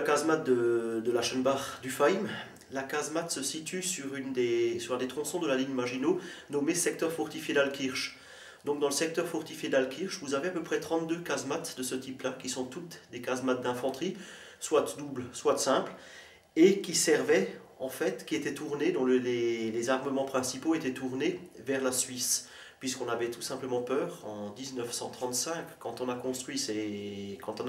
casemate de l'Aschenbach d'Ufheim. La casemate se situe sur un des tronçons de la ligne Maginot, nommé secteur fortifié d'Altkirch. Donc dans le secteur fortifié d'Altkirch, vous avez à peu près 32 casemates de ce type-là, qui sont toutes des casemates d'infanterie, soit doubles, soit simples, et qui servaient, en fait, qui étaient tournées, dont les armements principaux étaient tournés vers la Suisse. Puisqu'on avait tout simplement peur, en 1935, quand on a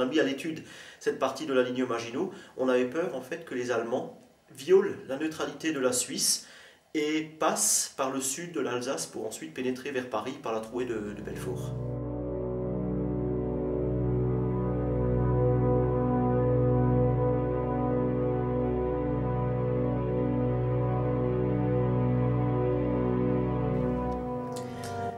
mis à l'étude cette partie de la ligne Maginot, on avait peur en fait que les Allemands violent la neutralité de la Suisse et passent par le sud de l'Alsace pour ensuite pénétrer vers Paris par la trouée de Belfort.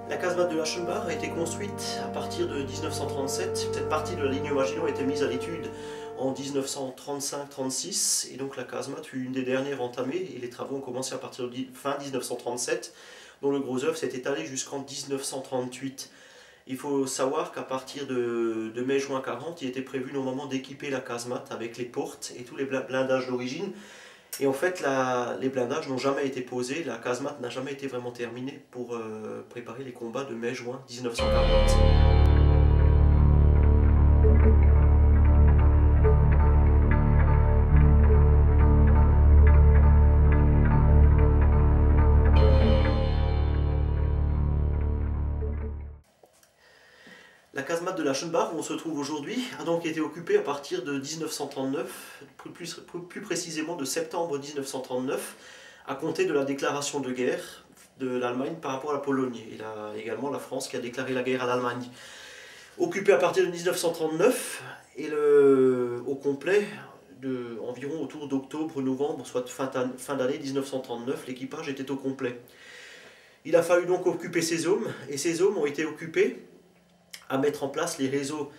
La casemate de Aschenbach a été construite à partir de 1937. Cette partie de la ligne Maginot a été mise à l'étude en 1935-36 et donc la casemate fut une des dernières entamées et les travaux ont commencé à partir de fin 1937, dont le gros œuvre s'est étalé jusqu'en 1938. Il faut savoir qu'à partir de mai-juin 40, il était prévu normalement d'équiper la casemate avec les portes et tous les blindages d'origine. Et en fait, les blindages n'ont jamais été posés, la casemate n'a jamais été vraiment terminée pour préparer les combats de mai-juin 1940. La casemate de l'Aschenbach, où on se trouve aujourd'hui, a donc été occupée à partir de 1939, plus précisément de septembre 1939, à compter de la déclaration de guerre de l'Allemagne par rapport à la Pologne. Et là, également la France qui a déclaré la guerre à l'Allemagne. Occupée à partir de 1939, et au complet, environ autour d'octobre-novembre, soit fin d'année 1939, l'équipage était au complet. Il a fallu donc occuper ces hommes, et ces hommes ont été occupés à mettre en place les réseaux,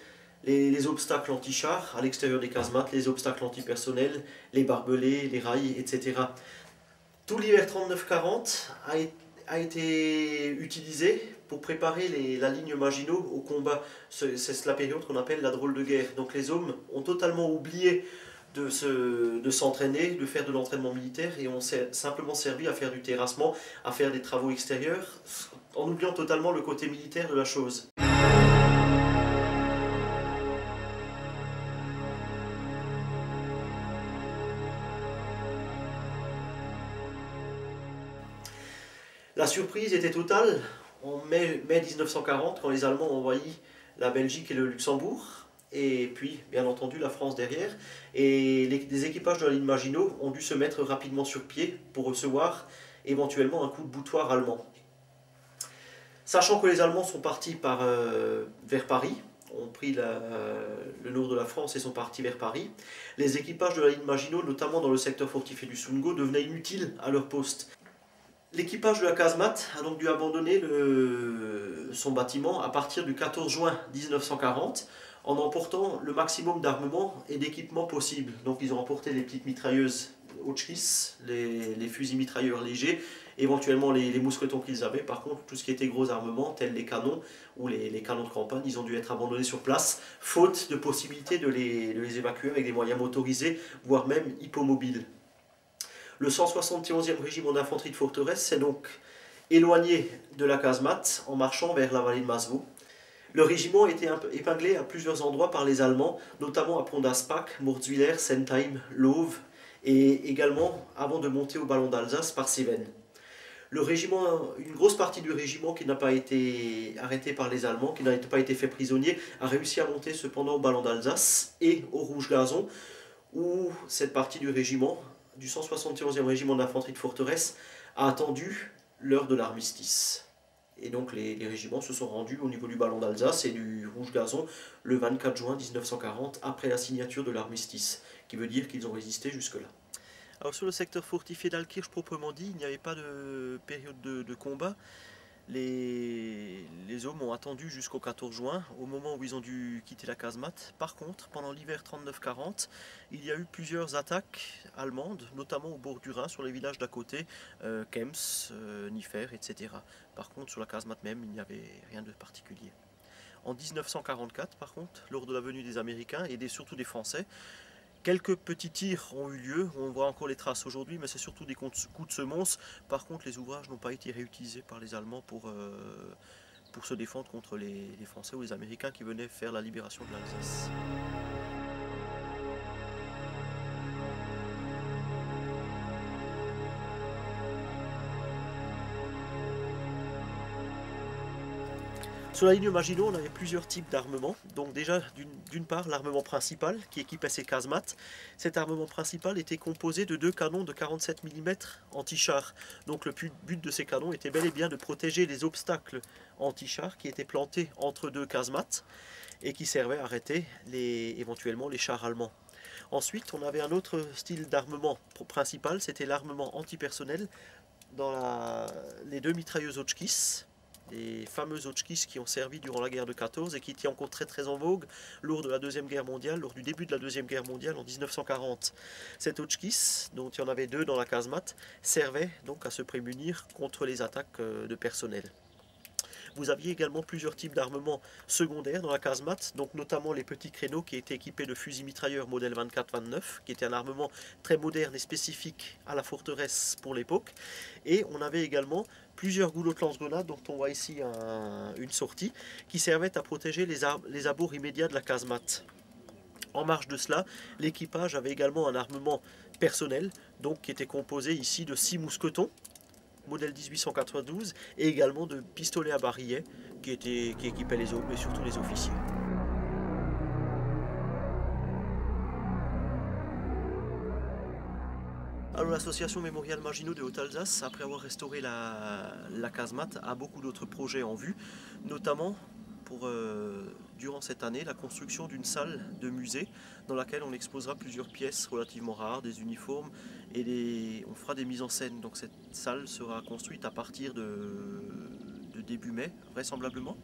les obstacles anti-chars à l'extérieur des casemates, les obstacles antipersonnels, les barbelés, les rails, etc. Tout l'hiver 39-40 a été utilisé pour préparer la ligne Maginot au combat. C'est la période qu'on appelle la drôle de guerre. Donc les hommes ont totalement oublié de s'entraîner, de faire de l'entraînement militaire et ont simplement servi à faire du terrassement, à faire des travaux extérieurs, en oubliant totalement le côté militaire de la chose. La surprise était totale en mai 1940 quand les Allemands ont envahi la Belgique et le Luxembourg et puis bien entendu la France derrière et les équipages de la ligne Maginot ont dû se mettre rapidement sur pied pour recevoir éventuellement un coup de boutoir allemand. Sachant que les Allemands sont partis vers Paris, ont pris le nord de la France et sont partis vers Paris, les équipages de la ligne Maginot, notamment dans le secteur fortifié du Sundgau, devenaient inutiles à leur poste. L'équipage de la casemate a donc dû abandonner son bâtiment à partir du 14 juin 1940 en emportant le maximum d'armement et d'équipement possible. Donc ils ont emporté les petites mitrailleuses Hotchkiss, les fusils mitrailleurs légers, éventuellement les mousquetons qu'ils avaient. Par contre, tout ce qui était gros armement, tels les canons ou les canons de campagne, ils ont dû être abandonnés sur place, faute de possibilité de les évacuer avec des moyens motorisés, voire même hippomobiles. Le 171e régiment d'infanterie de forteresse s'est donc éloigné de la casemate en marchant vers la vallée de Masevaux. Le régiment a été épinglé à plusieurs endroits par les Allemands, notamment à Pont-d'Aspach, Murzwiller, Sentheim, Lauve, et également avant de monter au ballon d'Alsace par Cévennes. Une grosse partie du régiment qui n'a pas été arrêté par les Allemands, qui n'a pas été fait prisonnier, a réussi à monter cependant au ballon d'Alsace et au Rouge Gazon, où cette partie du régiment, du 171e régiment d'infanterie de forteresse, a attendu l'heure de l'armistice. Et donc les régiments se sont rendus au niveau du ballon d'Alsace et du Rouge Gazon le 24 juin 1940, après la signature de l'armistice, qui veut dire qu'ils ont résisté jusque-là. Alors sur le secteur fortifié d'Altkirch proprement dit, il n'y avait pas de période de combat. Les hommes ont attendu jusqu'au 14 juin, au moment où ils ont dû quitter la casemate. Par contre, pendant l'hiver 39-40, il y a eu plusieurs attaques allemandes, notamment au bord du Rhin, sur les villages d'à côté, Kems, Nifer, etc. Par contre, sur la casemate même, il n'y avait rien de particulier. En 1944, par contre, lors de la venue des Américains et surtout des Français, Quelques petits tirs ont eu lieu, on voit encore les traces aujourd'hui, mais c'est surtout des coups de semonce. Par contre, les ouvrages n'ont pas été réutilisés par les Allemands pour se défendre contre les Français ou les Américains qui venaient faire la libération de l'Alsace. Sur la ligne Maginot, on avait plusieurs types d'armements. Donc déjà, d'une part, l'armement principal qui équipait ces casemates. Cet armement principal était composé de 2 canons de 47 mm anti-char. Donc le but de ces canons était bel et bien de protéger les obstacles anti-char qui étaient plantés entre 2 casemates et qui servaient à arrêter éventuellement les chars allemands. Ensuite, on avait un autre style d'armement principal, c'était l'armement antipersonnel dans les 2 mitrailleuses Hotchkiss. Les fameuses Hotchkiss qui ont servi durant la guerre de 14 et qui étaient encore très en vogue lors de la Deuxième Guerre mondiale, lors du début de la Deuxième Guerre mondiale en 1940. Cette Hotchkiss, dont il y en avait 2 dans la casemate, servait donc à se prémunir contre les attaques de personnel. Vous aviez également plusieurs types d'armements secondaires dans la casemate, donc notamment les petits créneaux qui étaient équipés de fusils mitrailleurs modèle 24-29, qui était un armement très moderne et spécifique à la forteresse pour l'époque. Et on avait également plusieurs goulots de lance-grenades, dont on voit ici une sortie, qui servaient à protéger les abords immédiats de la casemate. En marge de cela, l'équipage avait également un armement personnel, donc qui était composé ici de 6 mousquetons, modèle 1892, et également de pistolets à barillet qui équipaient les hommes et surtout les officiers. Alors l'association mémoriale Maginot de Haute-Alsace, après avoir restauré la casemate, a beaucoup d'autres projets en vue, notamment pour, durant cette année, la construction d'une salle de musée dans laquelle on exposera plusieurs pièces relativement rares, des uniformes, et on fera des mises en scène. Donc cette salle sera construite à partir de début mai, vraisemblablement.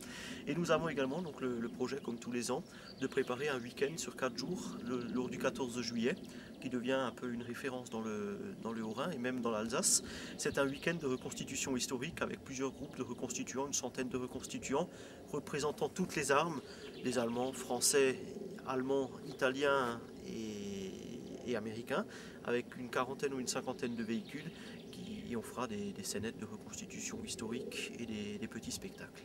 Et nous avons également donc, le projet, comme tous les ans, de préparer un week-end sur 4 jours, lors du 14 juillet, qui devient un peu une référence dans le Haut-Rhin et même dans l'Alsace. C'est un week-end de reconstitution historique avec plusieurs groupes de reconstituants, une centaine de reconstituants, représentant toutes les armes, les Allemands, Français, Allemands, Italiens et Américains, avec une quarantaine ou une cinquantaine de véhicules, et on fera des scénettes de reconstitution historique et des petits spectacles.